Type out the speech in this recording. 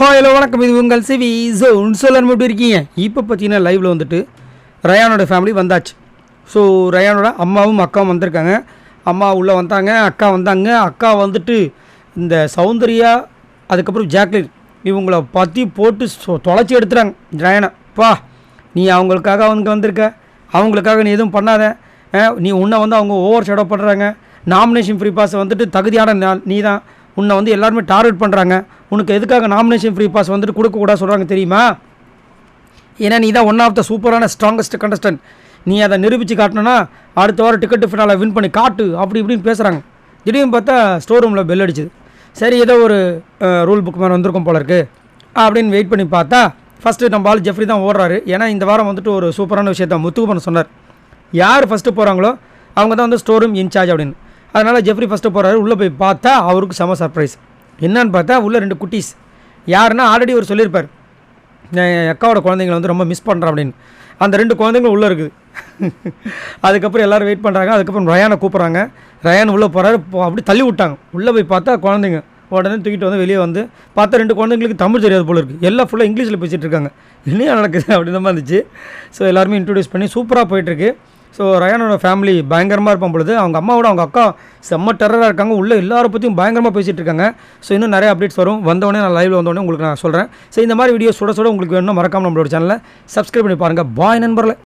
Hello வணக்கம், இது உங்கள் சிவி ஜோன். சொல்லணும் எப்படி இருக்கீங்க? இப்போ பார்த்தீங்கன்னா லைவில் வந்துட்டு ரயானோட ஃபேமிலி வந்தாச்சு. ஸோ ரயானோட அம்மாவும் அக்காவும் வந்திருக்காங்க. அம்மா உள்ளே வந்தாங்க, அக்கா வந்தாங்க. அக்கா வந்துட்டு இந்த சௌந்தர்யா அதுக்கப்புறம் ஜாக்லின் இவங்கள பற்றி போட்டு தொலைச்சி எடுத்துகிறாங்க ரயானை. பா, நீ அவங்களுக்காக அவங்க வந்திருக்க, அவங்களுக்காக நீ எதுவும் பண்ணாத, நீ உன்னை வந்து அவங்க ஓவர் ஷேடோ பண்ணுறாங்க. நாமினேஷன் ஃப்ரீ பாஸை வந்துட்டு தகுதியான நீ தான், உன்னை வந்து எல்லாருமே டார்கெட் பண்ணுறாங்க. உனக்கு எதுக்காக நாமினேஷன் ஃப்ரீ பாஸ் வந்துட்டு கொடுக்கக்கூடாது சொல்கிறாங்க தெரியுமா? ஏன்னா நீ தான் ஒன் ஆஃப் த சூப்பரான ஸ்ட்ராங்கஸ்ட் கண்டஸ்டன்ட். நீ அதை நிரூபித்து காட்டணுன்னா அடுத்த வாரம் டிக்கெட்டு ஃபினாலை வின் பண்ணி காட்டு அப்படி இப்படின்னு பேசுகிறாங்க. திடீர்னு பார்த்தா ஸ்டோர் ரூமில் பெல் அடிச்சுது. சரி, ஏதோ ஒரு ரூல் புக் மேலே வந்திருக்கும் போல இருக்குது அப்படின்னு வெயிட் பண்ணி பார்த்தா ஃபஸ்ட்டு நம்ம ஆள் ஜெஃப்ரி தான் ஓடுறாரு. ஏன்னா இந்த வாரம் வந்துட்டு ஒரு சூப்பரான விஷயத்த முத்துக்குமரன் சொன்னார். யார் ஃபஸ்ட்டு போகிறாங்களோ அவங்க தான் வந்து ஸ்டோர் ரூம் இன்சார்ஜ் அப்படின்னு. அதனால் ஜெஃப்ரி ஃபஸ்ட்டு போகிறாரு. உள்ளே போய் பார்த்தா அவருக்கு செம சர்ப்ரைஸ். என்னன்னு பார்த்தா உள்ளே 2 குட்டீஸ். யாருன்னா ஆல்ரெடி அவர் சொல்லியிருப்பார், என் அக்காவோட குழந்தைங்களை வந்து ரொம்ப மிஸ் பண்ணுறேன் அப்படின்னு. அந்த 2 குழந்தைங்களும் உள்ளே இருக்குது. அதுக்கப்புறம் எல்லோரும் வெயிட் பண்ணுறாங்க. அதுக்கப்புறம் ரயானை கூப்பிட்றாங்க. ரயான் உள்ளே போகிறாரு. அப்படி தள்ளி விட்டாங்க. உள்ளே போய் பார்த்தா குழந்தைங்க உடனே தூக்கிட்டு வந்து வெளியே வந்து பார்த்தா 2 குழந்தைங்களுக்கு தமிழ் தெரியாது போல இருக்குது. எல்லாம் ஃபுல்லாக இங்கிலீஷில் பேசிகிட்டு இருக்காங்க. என்ன நடக்குது அப்படின்ற மாதிரி இருந்துச்சு. ஸோ எல்லாருமே இன்ட்ரடியூஸ் பண்ணி சூப்பராக போயிட்டுருக்கு. ஸோ ரயானோட ஃபேமிலி பயங்கரமாக இருப்பான் பொழுது அவங்க அம்மாவோட அவங்க அக்கா செம்ம டெரராக இருக்காங்க. உள்ளே எல்லாரை பற்றியும் பயங்கரமாக பேசிகிட்டு இருக்காங்க. ஸோ இன்னும் நிறைய அப்டேட்ஸ் வரும். வந்தோடனே நான் லைவில் வந்தோடனே உங்களுக்கு நான் சொல்கிறேன். ஸோ இந்த மாதிரி வீடியோ சுட உங்களுக்கு வேணும்னா மறக்காமல் நம்மளோட சேனலை சப்ஸ்கிரைப் பண்ணி பாருங்கள். பாய் நண்பர்களே.